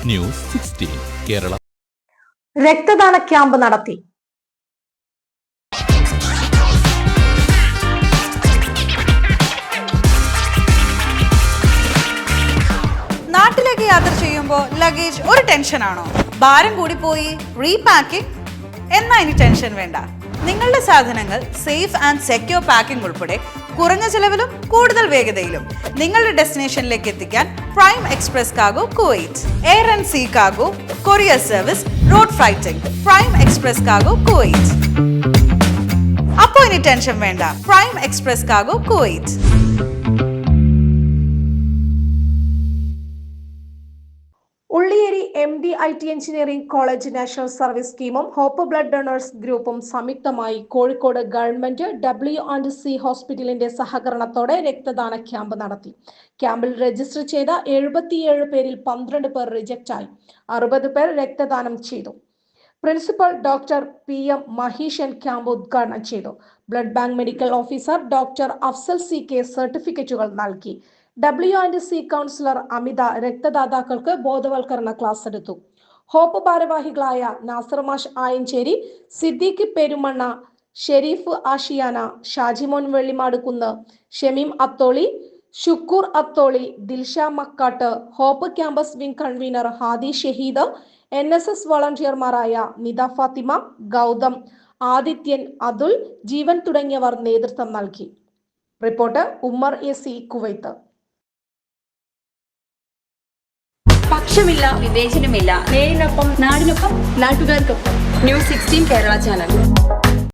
News 16 Kerala. രക്തദാന camp നടത്തി. നാട്ടിലേക്ക് യാത്ര ചെയ്യുമ്പോൾ ലഗേജ് ഒരു ടെൻഷനാണോ? ഭാരം കൂടി പോയി റീപാക്കിംഗ് എന്നാ ഇനി ടെൻഷൻ വേണ്ട. നിങ്ങളുടെ സാധനങ്ങൾ സേഫ് ആൻഡ് സെക്യൂർ പാക്കിംഗ് ഉൾപ്പെടെ കുറഞ്ഞ ചിലവിലും കൂടുതൽ വേഗതയിലും നിങ്ങളുടെ ഡെസ്റ്റിനേഷനിലേക്ക് എത്തിക്കാൻ prime express cargo Kuwait. Air and sea cargo, courier service, road freighting. Prime express cargo Kuwait. അപ്പോൾ ഇനി ടെൻഷൻ വേണ്ട. Prime express cargo Kuwait. Ulliyeri MD-IT engineering college national service സ്കീമും ഹോപ്പ് ബ്ലഡ് ഡൊണേഴ്സ് ഗ്രൂപ്പും സംയുക്തമായി കോഴിക്കോട് ഗവൺമെന്റ് W&C ഹോസ്പിറ്റലിന്റെ സഹകരണത്തോടെ രക്തദാന camp നടത്തി. ക്യാമ്പിൽ രജിസ്റ്റർ ചെയ്ത 77 പേരിൽ 12 പേർ റിജക്റ്റായി. 60 പേർ രക്തദാനം ചെയ്തു. Principal doctor PM Maheeshan camp ഉദ്ഘാടനം ചെയ്തു. Blood bank medical officer doctor Afsal CK സർട്ടിഫിക്കറ്റുകൾ നൽകി. W&C കൗൺസിലർ അമിത രക്തദാതാക്കൾക്ക് ബോധവൽക്കരണ ക്ലാസ് എടുത്തു. ഹോപ്പ് ഭാരവാഹികളായ നാസർ മാഷ് Ayanchery, Siddique Perumanna, Sharif Ashiana, Shajimon Vellimadukunnu, Shameem Atholi, Shukkoor Atholi, Dilsha Makkatt, hope campus wing convener Hadi Shaheed, NSS വളണ്ടിയർമാരായ നിദ ഫാത്തിമ, ഗൗതം, ആദിത്യൻ, അതുൽ, ജീവൻ തുടങ്ങിയവർ നേതൃത്വം നൽകി. Report Ummer AC, Kuwait. പക്ഷമില്ല, വിവേചനമില്ല. നേരിനൊപ്പം, നാടിനൊപ്പം, നാട്ടുകാർക്കൊപ്പം. News 16 Kerala channel.